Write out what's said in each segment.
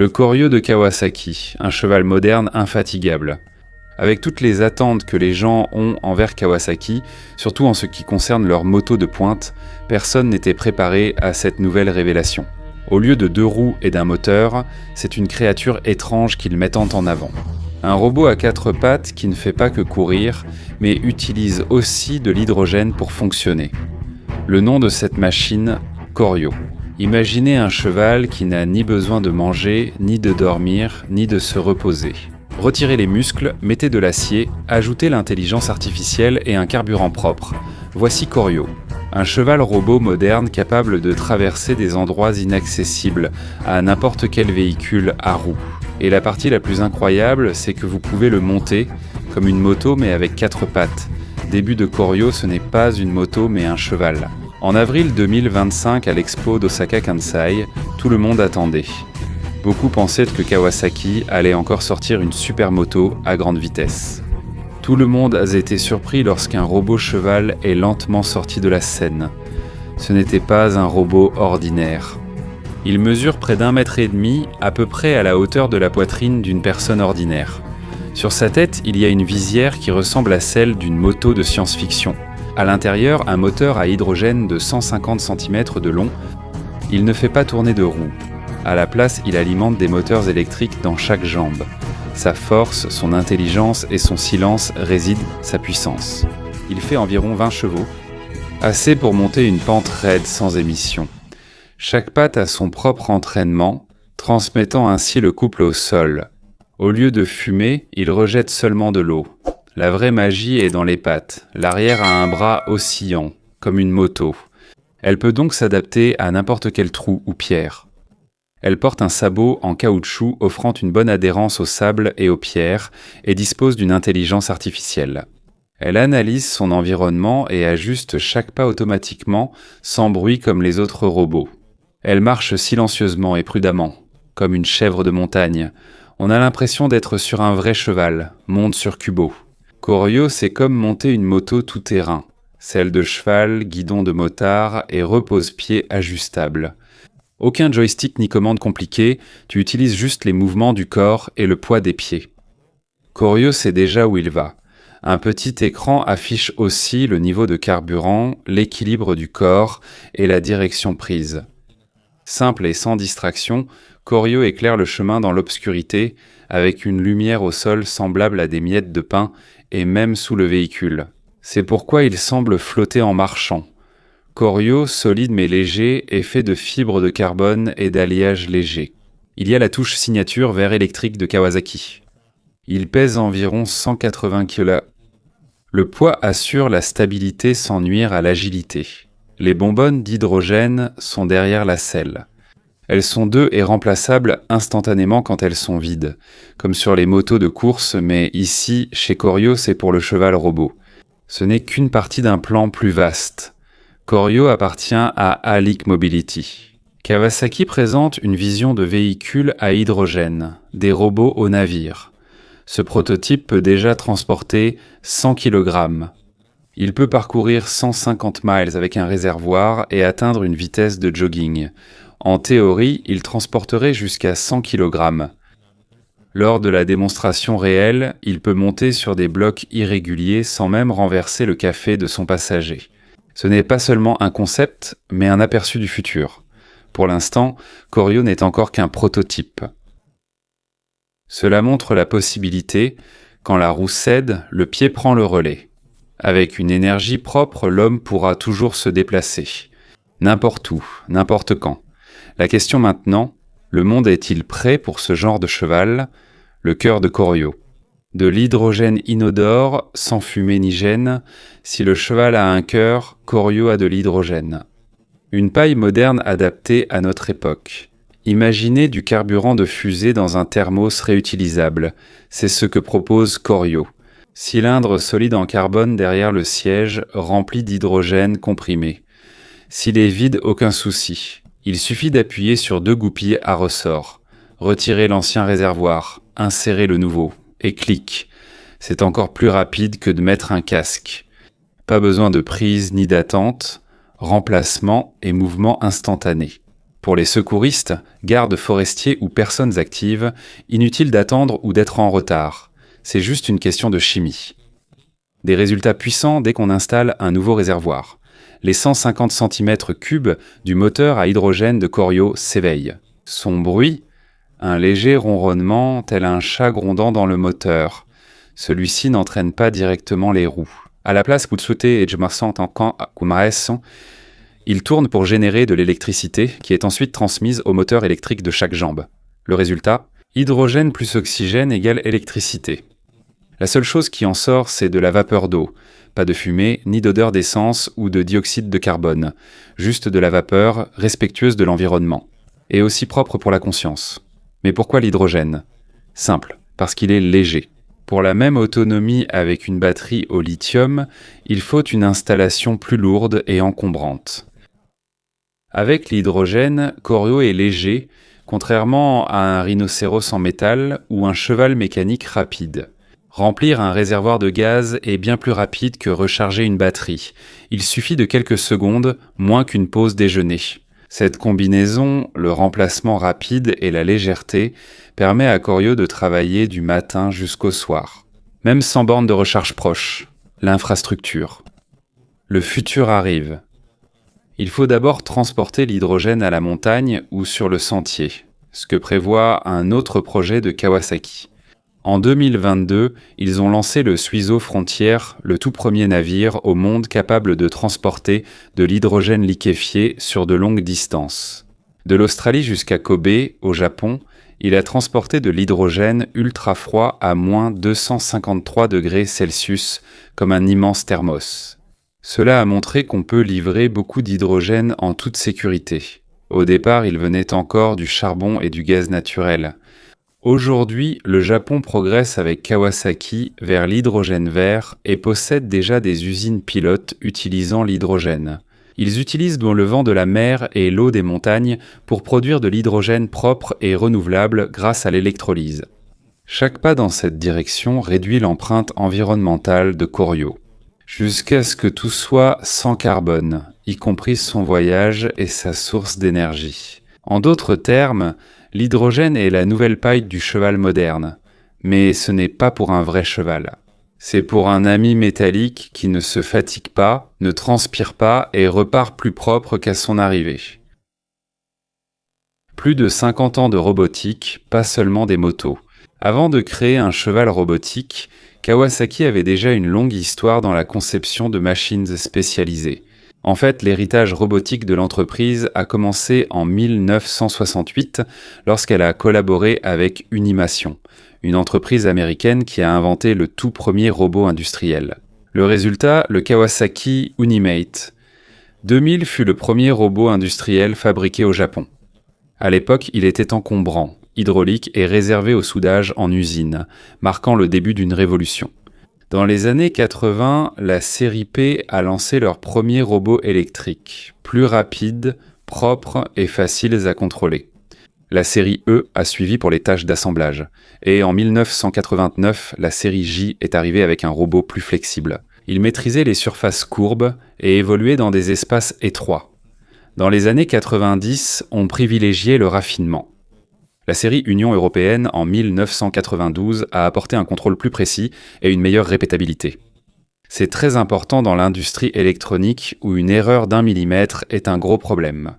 Le Koryo de Kawasaki, un cheval moderne infatigable. Avec toutes les attentes que les gens ont envers Kawasaki, surtout en ce qui concerne leur moto de pointe, personne n'était préparé à cette nouvelle révélation. Au lieu de 2 roues et d'un moteur, c'est une créature étrange qu'ils mettent en avant. Un robot à 4 pattes qui ne fait pas que courir, mais utilise aussi de l'hydrogène pour fonctionner. Le nom de cette machine, Koryo. Imaginez un cheval qui n'a ni besoin de manger, ni de dormir, ni de se reposer. Retirez les muscles, mettez de l'acier, ajoutez l'intelligence artificielle et un carburant propre. Voici Koryo, un cheval robot moderne capable de traverser des endroits inaccessibles à n'importe quel véhicule à roues. Et la partie la plus incroyable, c'est que vous pouvez le monter comme une moto mais avec 4 pattes. Début de Koryo, ce n'est pas une moto mais un cheval. En avril 2025 à l'expo d'Osaka Kansai, tout le monde attendait. Beaucoup pensaient que Kawasaki allait encore sortir une super moto à grande vitesse. Tout le monde a été surpris lorsqu'un robot cheval est lentement sorti de la scène. Ce n'était pas un robot ordinaire. Il mesure près d'1,5 mètre, à peu près à la hauteur de la poitrine d'une personne ordinaire. Sur sa tête, il y a une visière qui ressemble à celle d'une moto de science-fiction. À l'intérieur, un moteur à hydrogène de 150 cm de long. Il ne fait pas tourner de roues. À la place, il alimente des moteurs électriques dans chaque jambe. Sa force, son intelligence et son silence résident sa puissance. Il fait environ 20 chevaux, assez pour monter une pente raide sans émission. Chaque patte a son propre entraînement, transmettant ainsi le couple au sol. Au lieu de fumer, il rejette seulement de l'eau. La vraie magie est dans les pattes. L'arrière a un bras oscillant, comme une moto. Elle peut donc s'adapter à n'importe quel trou ou pierre. Elle porte un sabot en caoutchouc offrant une bonne adhérence au sable et aux pierres et dispose d'une intelligence artificielle. Elle analyse son environnement et ajuste chaque pas automatiquement, sans bruit comme les autres robots. Elle marche silencieusement et prudemment, comme une chèvre de montagne. On a l'impression d'être sur un vrai cheval, monte sur Kubo. Koryo, c'est comme monter une moto tout-terrain. Selle de cheval, guidon de motard et repose-pied ajustable. Aucun joystick ni commande compliquée, tu utilises juste les mouvements du corps et le poids des pieds. Koryo sait déjà où il va. Un petit écran affiche aussi le niveau de carburant, l'équilibre du corps et la direction prise. Simple et sans distraction, Koryo éclaire le chemin dans l'obscurité avec une lumière au sol semblable à des miettes de pain et même sous le véhicule. C'est pourquoi il semble flotter en marchant. Koryo, solide mais léger, est fait de fibres de carbone et d'alliage léger. Il y a la touche signature vert électrique de Kawasaki. Il pèse environ 180 kg. Le poids assure la stabilité sans nuire à l'agilité. Les bonbonnes d'hydrogène sont derrière la selle. Elles sont 2 et remplaçables instantanément quand elles sont vides, comme sur les motos de course, mais ici, chez Koryo, c'est pour le cheval robot. Ce n'est qu'une partie d'un plan plus vaste. Koryo appartient à Alic Mobility. Kawasaki présente une vision de véhicules à hydrogène, des robots au navire. Ce prototype peut déjà transporter 100 kg. Il peut parcourir 150 miles avec un réservoir et atteindre une vitesse de jogging. En théorie, il transporterait jusqu'à 100 kg. Lors de la démonstration réelle, il peut monter sur des blocs irréguliers sans même renverser le café de son passager. Ce n'est pas seulement un concept, mais un aperçu du futur. Pour l'instant, Koryo n'est encore qu'un prototype. Cela montre la possibilité, quand la roue cède, le pied prend le relais. Avec une énergie propre, l'homme pourra toujours se déplacer. N'importe où, n'importe quand. La question maintenant, le monde est-il prêt pour ce genre de cheval? Le cœur de Koryo. De l'hydrogène inodore, sans fumée ni gêne. Si le cheval a un cœur, Koryo a de l'hydrogène. Une paille moderne adaptée à notre époque. Imaginez du carburant de fusée dans un thermos réutilisable. C'est ce que propose Koryo. Cylindre solide en carbone derrière le siège, rempli d'hydrogène comprimé. S'il est vide, aucun souci. Il suffit d'appuyer sur 2 goupilles à ressort. Retirer l'ancien réservoir, insérer le nouveau. Et clic. C'est encore plus rapide que de mettre un casque. Pas besoin de prise ni d'attente, remplacement et mouvement instantané. Pour les secouristes, gardes forestiers ou personnes actives, inutile d'attendre ou d'être en retard. C'est juste une question de chimie. Des résultats puissants dès qu'on installe un nouveau réservoir. Les 150 cm3 du moteur à hydrogène de Corio s'éveillent. Son bruit, un léger ronronnement tel un chat grondant dans le moteur. Celui-ci n'entraîne pas directement les roues. À la place, vous le souhaitez, et je me sens en il tourne pour générer de l'électricité qui est ensuite transmise au moteur électrique de chaque jambe. Le résultat, hydrogène plus oxygène égale électricité. La seule chose qui en sort, c'est de la vapeur d'eau. Pas de fumée, ni d'odeur d'essence ou de dioxyde de carbone. Juste de la vapeur respectueuse de l'environnement. Et aussi propre pour la conscience. Mais pourquoi l'hydrogène ? Simple, parce qu'il est léger. Pour la même autonomie avec une batterie au lithium, il faut une installation plus lourde et encombrante. Avec l'hydrogène, Corio est léger, contrairement à un rhinocéros en métal ou un cheval mécanique rapide. Remplir un réservoir de gaz est bien plus rapide que recharger une batterie. Il suffit de quelques secondes, moins qu'une pause déjeuner. Cette combinaison, le remplacement rapide et la légèreté, permet à Corio de travailler du matin jusqu'au soir. Même sans borne de recharge proche. L'infrastructure. Le futur arrive. Il faut d'abord transporter l'hydrogène à la montagne ou sur le sentier, ce que prévoit un autre projet de Kawasaki. En 2022, ils ont lancé le Suiso Frontier, le tout premier navire au monde capable de transporter de l'hydrogène liquéfié sur de longues distances. De l'Australie jusqu'à Kobe, au Japon, il a transporté de l'hydrogène ultra froid à moins 253 degrés Celsius, comme un immense thermos. Cela a montré qu'on peut livrer beaucoup d'hydrogène en toute sécurité. Au départ, il venait encore du charbon et du gaz naturel. Aujourd'hui, le Japon progresse avec Kawasaki vers l'hydrogène vert et possède déjà des usines pilotes utilisant l'hydrogène. Ils utilisent le vent de la mer et l'eau des montagnes pour produire de l'hydrogène propre et renouvelable grâce à l'électrolyse. Chaque pas dans cette direction réduit l'empreinte environnementale de Corio, jusqu'à ce que tout soit sans carbone, y compris son voyage et sa source d'énergie. En d'autres termes, l'hydrogène est la nouvelle paille du cheval moderne, mais ce n'est pas pour un vrai cheval. C'est pour un ami métallique qui ne se fatigue pas, ne transpire pas et repart plus propre qu'à son arrivée. Plus de 50 ans de robotique, pas seulement des motos. Avant de créer un cheval robotique, Kawasaki avait déjà une longue histoire dans la conception de machines spécialisées. En fait, l'héritage robotique de l'entreprise a commencé en 1968 lorsqu'elle a collaboré avec Unimation, une entreprise américaine qui a inventé le tout premier robot industriel. Le résultat, le Kawasaki Unimate. 2000 fut le premier robot industriel fabriqué au Japon. À l'époque, il était encombrant, hydraulique et réservé au soudage en usine, marquant le début d'une révolution. Dans les années 80, la série P a lancé leurs premiers robots électriques, plus rapides, propres et faciles à contrôler. La série E a suivi pour les tâches d'assemblage. Et en 1989, la série J est arrivée avec un robot plus flexible. Il maîtrisait les surfaces courbes et évoluait dans des espaces étroits. Dans les années 90, on privilégiait le raffinement. La série Union européenne, en 1992, a apporté un contrôle plus précis et une meilleure répétabilité. C'est très important dans l'industrie électronique où une erreur d'1 millimètre est un gros problème.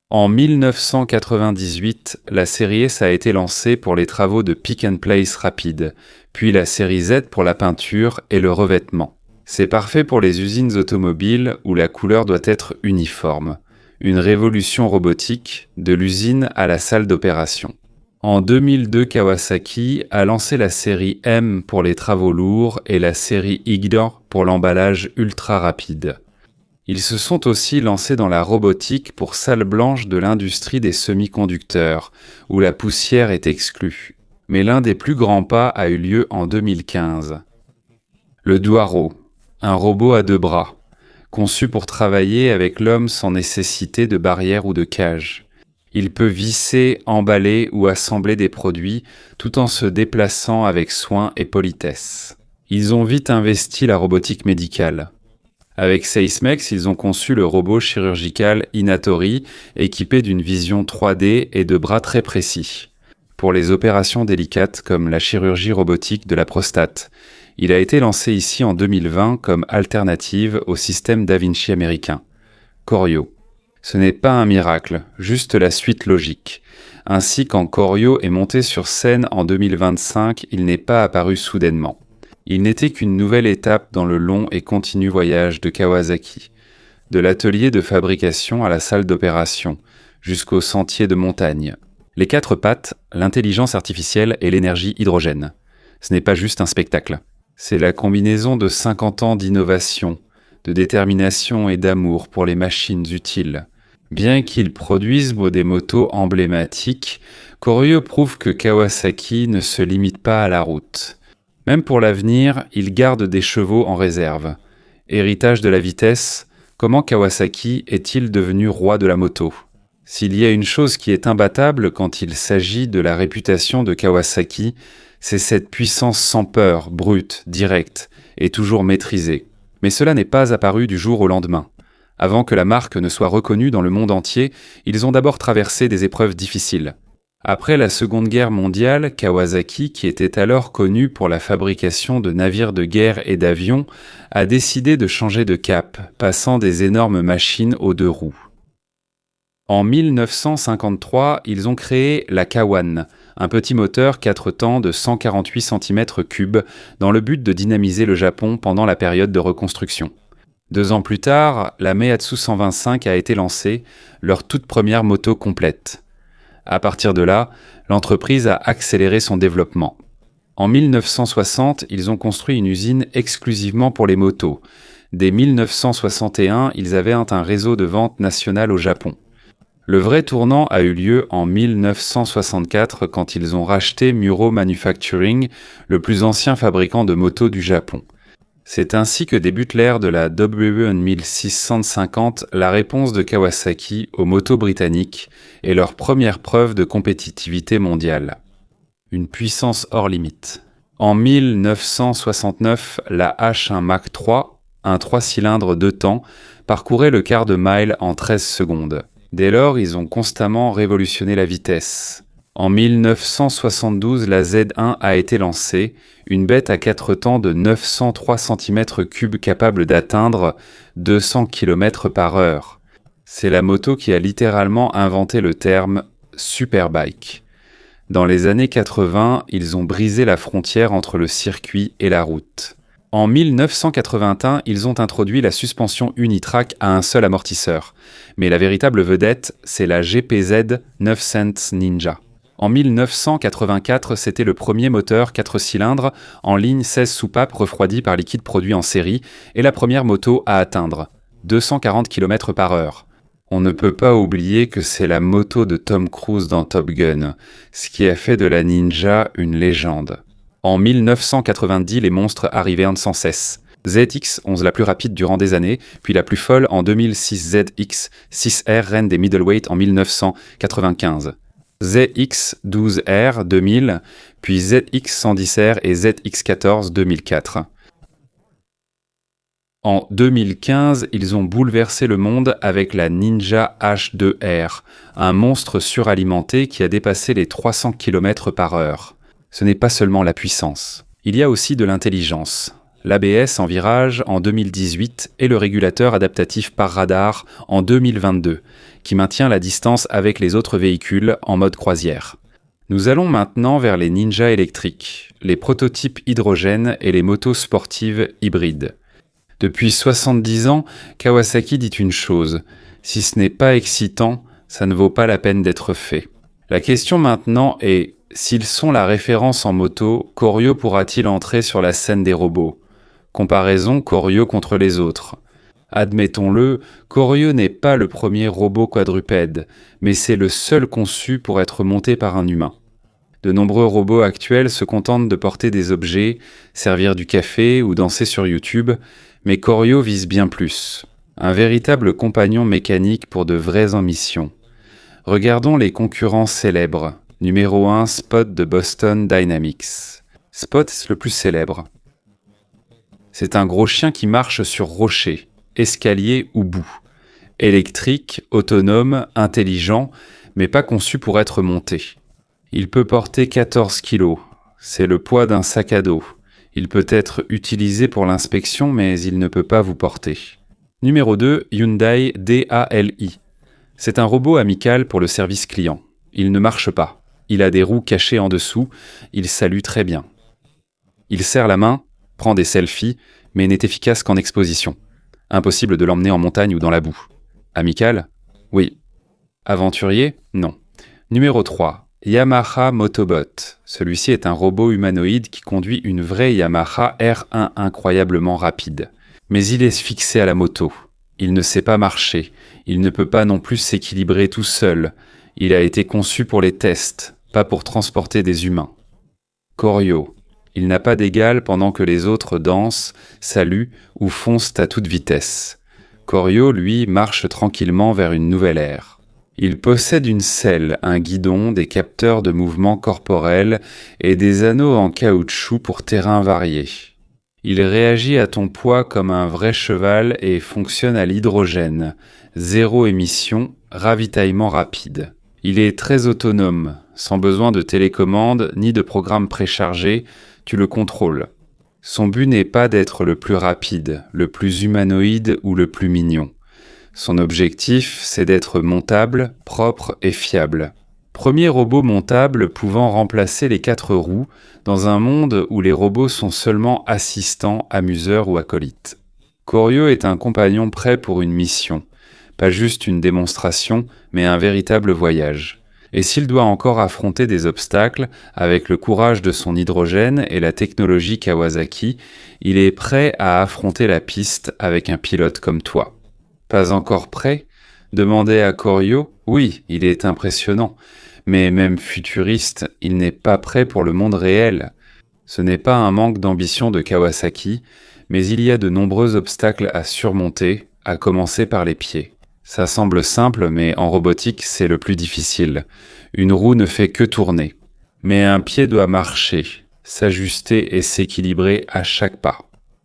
En 1998, la série S a été lancée pour les travaux de pick and place rapide, puis la série Z pour la peinture et le revêtement. C'est parfait pour les usines automobiles où la couleur doit être uniforme. Une révolution robotique, de l'usine à la salle d'opération. En 2002, Kawasaki a lancé la série M pour les travaux lourds et la série Y pour l'emballage ultra rapide. Ils se sont aussi lancés dans la robotique pour salle blanche de l'industrie des semi-conducteurs, où la poussière est exclue. Mais l'un des plus grands pas a eu lieu en 2015. Le Dwaro, un robot à 2 bras. Conçu pour travailler avec l'homme sans nécessité de barrière ou de cage. Il peut visser, emballer ou assembler des produits tout en se déplaçant avec soin et politesse. Ils ont vite investi la robotique médicale. Avec SpaceX, ils ont conçu le robot chirurgical Inatori, équipé d'une vision 3D et de bras très précis. Pour les opérations délicates comme la chirurgie robotique de la prostate. Il a été lancé ici en 2020 comme alternative au système Da Vinci américain. Corio. Ce n'est pas un miracle, juste la suite logique. Ainsi, quand Corio est monté sur scène en 2025, il n'est pas apparu soudainement. Il n'était qu'une nouvelle étape dans le long et continu voyage de Kawasaki. De l'atelier de fabrication à la salle d'opération, jusqu'au sentier de montagne. Les 4 pattes, l'intelligence artificielle et l'énergie hydrogène. Ce n'est pas juste un spectacle. C'est la combinaison de 50 ans d'innovation, de détermination et d'amour pour les machines utiles. Bien qu'ils produisent des motos emblématiques, Corio prouve que Kawasaki ne se limite pas à la route. Même pour l'avenir, il garde des chevaux en réserve. Héritage de la vitesse, comment Kawasaki est-il devenu roi de la moto ? S'il y a une chose qui est imbattable quand il s'agit de la réputation de Kawasaki, c'est cette puissance sans peur, brute, directe, et toujours maîtrisée. Mais cela n'est pas apparu du jour au lendemain. Avant que la marque ne soit reconnue dans le monde entier, ils ont d'abord traversé des épreuves difficiles. Après la Seconde Guerre mondiale, Kawasaki, qui était alors connu pour la fabrication de navires de guerre et d'avions, a décidé de changer de cap, passant des énormes machines aux 2 roues. En 1953, ils ont créé la Kawan, un petit moteur 4 temps de 148 cm3, dans le but de dynamiser le Japon pendant la période de reconstruction. 2 ans plus tard, la Meihatsu 125 a été lancée, leur toute première moto complète. À partir de là, l'entreprise a accéléré son développement. En 1960, ils ont construit une usine exclusivement pour les motos. Dès 1961, ils avaient un réseau de vente national au Japon. Le vrai tournant a eu lieu en 1964 quand ils ont racheté Muro Manufacturing, le plus ancien fabricant de motos du Japon. C'est ainsi que débute l'ère de la W1650, la réponse de Kawasaki aux motos britanniques et leur première preuve de compétitivité mondiale. Une puissance hors limite. En 1969, la H1 Mach 3, un 3 cylindres 2 temps, parcourait le quart de mile en 13 secondes. Dès lors, ils ont constamment révolutionné la vitesse. En 1972, la Z1 a été lancée, une bête à 4 temps de 903 cm3 capable d'atteindre 200 km/h. C'est la moto qui a littéralement inventé le terme « superbike ». Dans les années 80, ils ont brisé la frontière entre le circuit et la route. En 1981, ils ont introduit la suspension unitrack à un seul amortisseur. Mais la véritable vedette, c'est la GPZ 900 Ninja. En 1984, c'était le premier moteur 4 cylindres en ligne 16 soupapes refroidi par liquide produit en série et la première moto à atteindre 240 km/h. On ne peut pas oublier que c'est la moto de Tom Cruise dans Top Gun, ce qui a fait de la Ninja une légende. En 1990, les monstres arrivaient sans cesse. ZX11 la plus rapide durant des années, puis la plus folle en 2006 ZX6R reine des middleweight en 1995. ZX12R 2000, puis ZX110R et ZX14 2004. En 2015, ils ont bouleversé le monde avec la Ninja H2R, un monstre suralimenté qui a dépassé les 300 km/h. Ce n'est pas seulement la puissance. Il y a aussi de l'intelligence. L'ABS en virage en 2018 et le régulateur adaptatif par radar en 2022, qui maintient la distance avec les autres véhicules en mode croisière. Nous allons maintenant vers les Ninja électriques, les prototypes hydrogène et les motos sportives hybrides. Depuis 70 ans, Kawasaki dit une chose, si ce n'est pas excitant, ça ne vaut pas la peine d'être fait. La question maintenant est, s'ils sont la référence en moto, Corio pourra-t-il entrer sur la scène des robots ? Comparaison Corio contre les autres. Admettons-le, Corio n'est pas le premier robot quadrupède, mais c'est le seul conçu pour être monté par un humain. De nombreux robots actuels se contentent de porter des objets, servir du café ou danser sur YouTube, mais Corio vise bien plus. Un véritable compagnon mécanique pour de vraies ambitions. Regardons les concurrents célèbres. Numéro 1, Spot de Boston Dynamics. Spot est le plus célèbre. C'est un gros chien qui marche sur rocher. escalier ou boue. Électrique, autonome, intelligent, mais pas conçu pour être monté. Il peut porter 14 kilos. C'est le poids d'un sac à dos. Il peut être utilisé pour l'inspection, mais il ne peut pas vous porter. Numéro 2, Hyundai DALI. C'est un robot amical pour le service client. Il ne marche pas. Il a des roues cachées en dessous. Il salue très bien. Il serre la main, prend des selfies, mais n'est efficace qu'en exposition. Impossible de l'emmener en montagne ou dans la boue. Amical ? Oui. Aventurier ? Non. Numéro 3. Yamaha Motobot. Celui-ci est un robot humanoïde qui conduit une vraie Yamaha R1 incroyablement rapide. Mais il est fixé à la moto. Il ne sait pas marcher. Il ne peut pas non plus s'équilibrer tout seul. Il a été conçu pour les tests, pas pour transporter des humains. Koryo. Il n'a pas d'égal pendant que les autres dansent, saluent ou foncent à toute vitesse. Koryo, lui, marche tranquillement vers une nouvelle ère. Il possède une selle, un guidon, des capteurs de mouvement corporel et des anneaux en caoutchouc pour terrains variés. Il réagit à ton poids comme un vrai cheval et fonctionne à l'hydrogène. Zéro émission, ravitaillement rapide. Il est très autonome, sans besoin de télécommande ni de programme préchargé, tu le contrôles. Son but n'est pas d'être le plus rapide, le plus humanoïde ou le plus mignon. Son objectif, c'est d'être montable, propre et fiable. Premier robot montable pouvant remplacer les 4 roues dans un monde où les robots sont seulement assistants, amuseurs ou acolytes. Koryo est un compagnon prêt pour une mission. Pas juste une démonstration, mais un véritable voyage. Et s'il doit encore affronter des obstacles, avec le courage de son hydrogène et la technologie Kawasaki, il est prêt à affronter la piste avec un pilote comme toi. Pas encore prêt ? Demandez à Koryo. Oui, il est impressionnant. Mais même futuriste, il n'est pas prêt pour le monde réel. Ce n'est pas un manque d'ambition de Kawasaki, mais il y a de nombreux obstacles à surmonter, à commencer par les pieds. Ça semble simple, mais en robotique, c'est le plus difficile. Une roue ne fait que tourner. Mais un pied doit marcher, s'ajuster et s'équilibrer à chaque pas.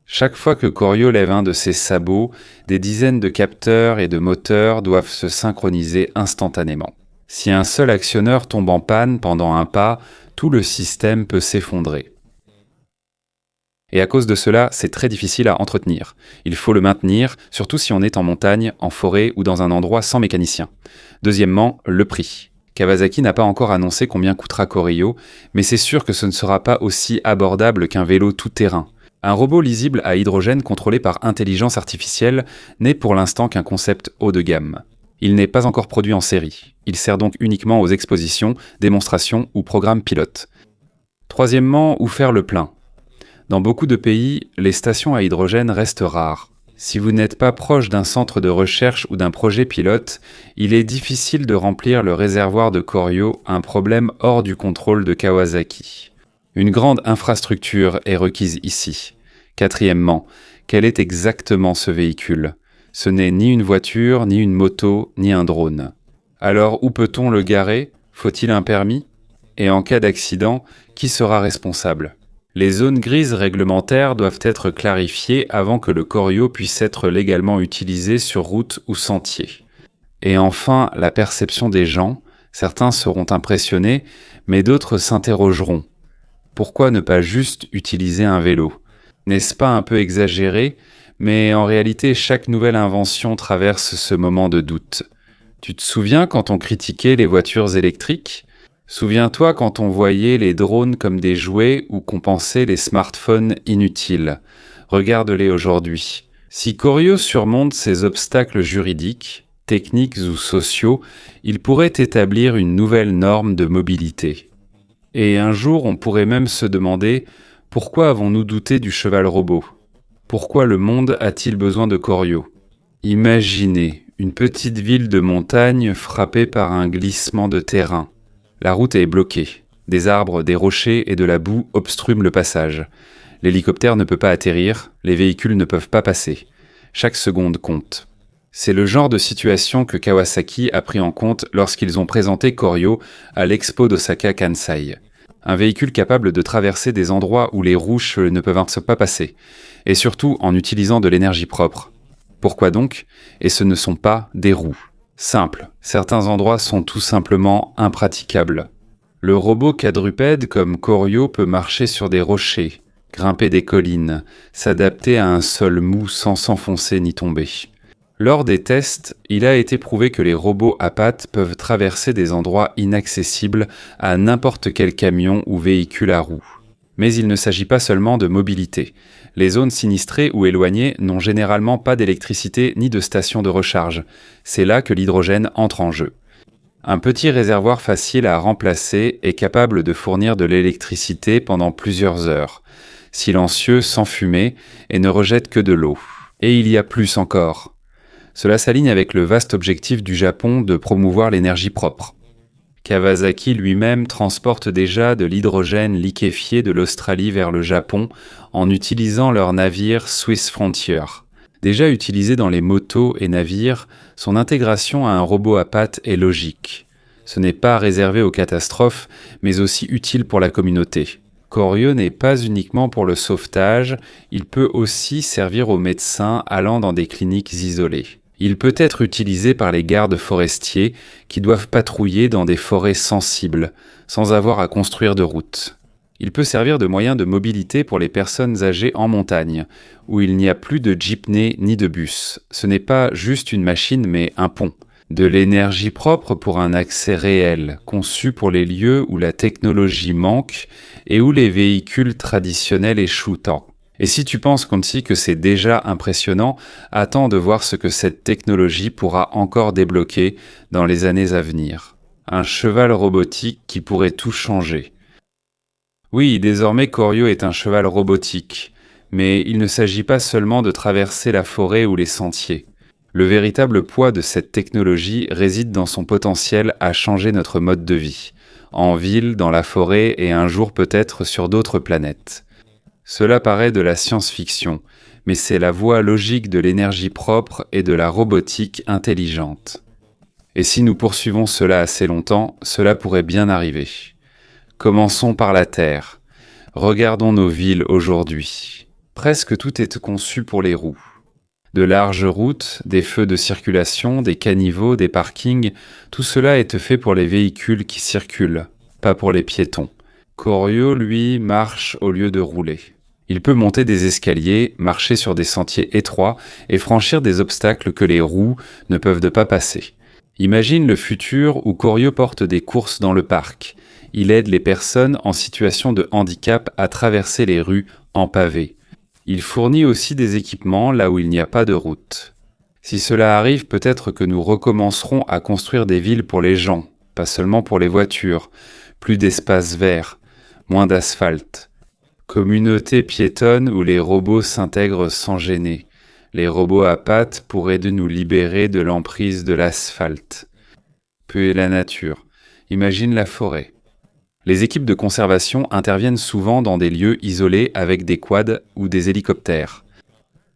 Chaque fois que Koryo lève un de ses sabots, des dizaines de capteurs et de moteurs doivent se synchroniser instantanément. Si un seul actionneur tombe en panne pendant un pas, tout le système peut s'effondrer. Et à cause de cela, c'est très difficile à entretenir. Il faut le maintenir, surtout si on est en montagne, en forêt ou dans un endroit sans mécanicien. Deuxièmement, le prix. Kawasaki n'a pas encore annoncé combien coûtera Koryo, mais c'est sûr que ce ne sera pas aussi abordable qu'un vélo tout-terrain. Un robot lisible à hydrogène contrôlé par intelligence artificielle n'est pour l'instant qu'un concept haut de gamme. Il n'est pas encore produit en série. Il sert donc uniquement aux expositions, démonstrations ou programmes pilotes. Troisièmement, où faire le plein. Dans beaucoup de pays, les stations à hydrogène restent rares. Si vous n'êtes pas proche d'un centre de recherche ou d'un projet pilote, il est difficile de remplir le réservoir de Koryo, un problème hors du contrôle de Kawasaki. Une grande infrastructure est requise ici. Quatrièmement, quel est exactement ce véhicule ? Ce n'est ni une voiture, ni une moto, ni un drone. Alors où peut-on le garer ? Faut-il un permis ? Et en cas d'accident, qui sera responsable ? Les zones grises réglementaires doivent être clarifiées avant que le Koryo puisse être légalement utilisé sur route ou sentier. Et enfin, la perception des gens. Certains seront impressionnés, mais d'autres s'interrogeront. Pourquoi ne pas juste utiliser un vélo ? N'est-ce pas un peu exagéré ? Mais en réalité, chaque nouvelle invention traverse ce moment de doute. Tu te souviens quand on critiquait les voitures électriques ? Souviens-toi quand on voyait les drones comme des jouets ou qu'on pensait les smartphones inutiles. Regarde-les aujourd'hui. Si Koryo surmonte ces obstacles juridiques, techniques ou sociaux, il pourrait établir une nouvelle norme de mobilité. Et un jour, on pourrait même se demander « Pourquoi avons-nous douté du cheval robot ? Pourquoi le monde a-t-il besoin de Koryo ?» Imaginez une petite ville de montagne frappée par un glissement de terrain. La route est bloquée. Des arbres, des rochers et de la boue obstruent le passage. L'hélicoptère ne peut pas atterrir, les véhicules ne peuvent pas passer. Chaque seconde compte. C'est le genre de situation que Kawasaki a pris en compte lorsqu'ils ont présenté Koryo à l'expo d'Osaka Kansai. Un véhicule capable de traverser des endroits où les roues ne peuvent pas passer, et surtout en utilisant de l'énergie propre. Pourquoi donc? Et ce ne sont pas des roues. Simple, certains endroits sont tout simplement impraticables. Le robot quadrupède comme Corio peut marcher sur des rochers, grimper des collines, s'adapter à un sol mou sans s'enfoncer ni tomber. Lors des tests, il a été prouvé que les robots à pattes peuvent traverser des endroits inaccessibles à n'importe quel camion ou véhicule à roues. Mais il ne s'agit pas seulement de mobilité. Les zones sinistrées ou éloignées n'ont généralement pas d'électricité ni de station de recharge. C'est là que l'hydrogène entre en jeu. Un petit réservoir facile à remplacer est capable de fournir de l'électricité pendant plusieurs heures, silencieux, sans fumée, et ne rejette que de l'eau. Et il y a plus encore. Cela s'aligne avec le vaste objectif du Japon de promouvoir l'énergie propre. Kawasaki lui-même transporte déjà de l'hydrogène liquéfié de l'Australie vers le Japon en utilisant leur navire Swiss Frontier. Déjà utilisé dans les motos et navires, son intégration à un robot à pattes est logique. Ce n'est pas réservé aux catastrophes, mais aussi utile pour la communauté. Corio n'est pas uniquement pour le sauvetage, il peut aussi servir aux médecins allant dans des cliniques isolées. Il peut être utilisé par les gardes forestiers qui doivent patrouiller dans des forêts sensibles, sans avoir à construire de route. Il peut servir de moyen de mobilité pour les personnes âgées en montagne, où il n'y a plus de jeepney ni de bus. Ce n'est pas juste une machine, mais un pont. De l'énergie propre pour un accès réel, conçu pour les lieux où la technologie manque et où les véhicules traditionnels échouent tant. Et si tu penses, Conti, que c'est déjà impressionnant, attends de voir ce que cette technologie pourra encore débloquer dans les années à venir. Un cheval robotique qui pourrait tout changer. Oui, désormais Corio est un cheval robotique, mais il ne s'agit pas seulement de traverser la forêt ou les sentiers. Le véritable poids de cette technologie réside dans son potentiel à changer notre mode de vie, en ville, dans la forêt et un jour peut-être sur d'autres planètes. Cela paraît de la science-fiction, mais c'est la voie logique de l'énergie propre et de la robotique intelligente. Et si nous poursuivons cela assez longtemps, cela pourrait bien arriver. Commençons par la Terre. Regardons nos villes aujourd'hui. Presque tout est conçu pour les roues. De larges routes, des feux de circulation, des caniveaux, des parkings, tout cela est fait pour les véhicules qui circulent, pas pour les piétons. Corio, lui, marche au lieu de rouler. Il peut monter des escaliers, marcher sur des sentiers étroits et franchir des obstacles que les roues ne peuvent pas passer. Imagine le futur où Corio porte des courses dans le parc. Il aide les personnes en situation de handicap à traverser les rues en pavé. Il fournit aussi des équipements là où il n'y a pas de route. Si cela arrive, peut-être que nous recommencerons à construire des villes pour les gens, pas seulement pour les voitures, plus d'espaces verts, moins d'asphalte. Communauté piétonne où les robots s'intègrent sans gêner. Les robots à pattes pourraient nous libérer de l'emprise de l'asphalte. Puis la nature. Imagine la forêt. Les équipes de conservation interviennent souvent dans des lieux isolés avec des quads ou des hélicoptères.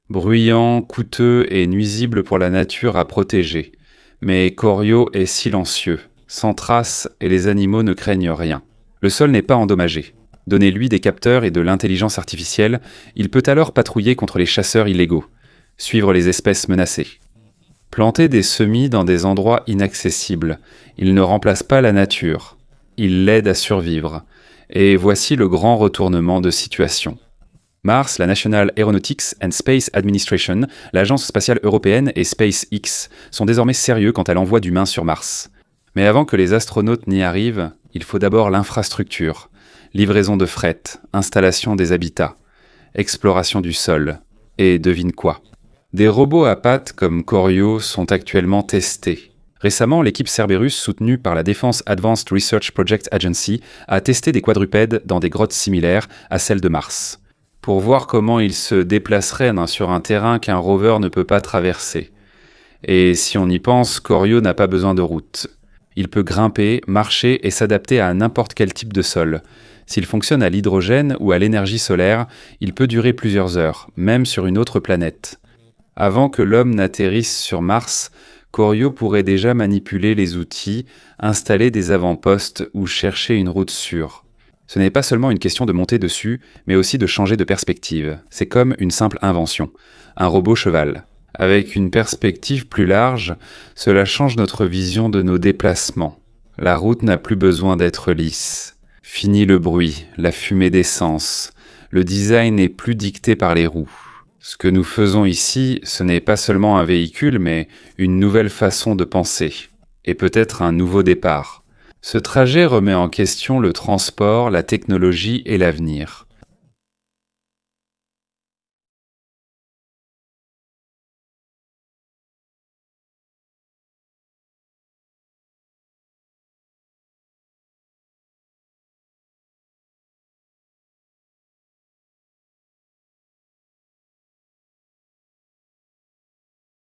Bruyants, coûteux et nuisibles pour la nature à protéger. Mais Corio est silencieux, sans traces et les animaux ne craignent rien. Le sol n'est pas endommagé. Donnez-lui des capteurs et de l'intelligence artificielle, il peut alors patrouiller contre les chasseurs illégaux, suivre les espèces menacées. Planter des semis dans des endroits inaccessibles, il ne remplace pas la nature, il l'aide à survivre. Et voici le grand retournement de situation. Mars, la National Aeronautics and Space Administration, l'agence spatiale européenne et SpaceX sont désormais sérieux quant à l'envoi d'humains sur Mars. Mais avant que les astronautes n'y arrivent, il faut d'abord l'infrastructure. Livraison de fret, installation des habitats, exploration du sol. Et devine quoi? Des robots à pattes comme Corio sont actuellement testés. Récemment, l'équipe Cerberus, soutenue par la Defense Advanced Research Project Agency, a testé des quadrupèdes dans des grottes similaires à celles de Mars, pour voir comment ils se déplaceraient sur un terrain qu'un rover ne peut pas traverser. Et si on y pense, Corio n'a pas besoin de route. Il peut grimper, marcher et s'adapter à n'importe quel type de sol. S'il fonctionne à l'hydrogène ou à l'énergie solaire, il peut durer plusieurs heures, même sur une autre planète. Avant que l'homme n'atterrisse sur Mars, Corio pourrait déjà manipuler les outils, installer des avant-postes ou chercher une route sûre. Ce n'est pas seulement une question de monter dessus, mais aussi de changer de perspective. C'est comme une simple invention. Un robot cheval. Avec une perspective plus large, cela change notre vision de nos déplacements. La route n'a plus besoin d'être lisse. Fini le bruit, la fumée d'essence. Le design n'est plus dicté par les roues. Ce que nous faisons ici, ce n'est pas seulement un véhicule, mais une nouvelle façon de penser. Et peut-être un nouveau départ. Ce trajet remet en question le transport, la technologie et l'avenir.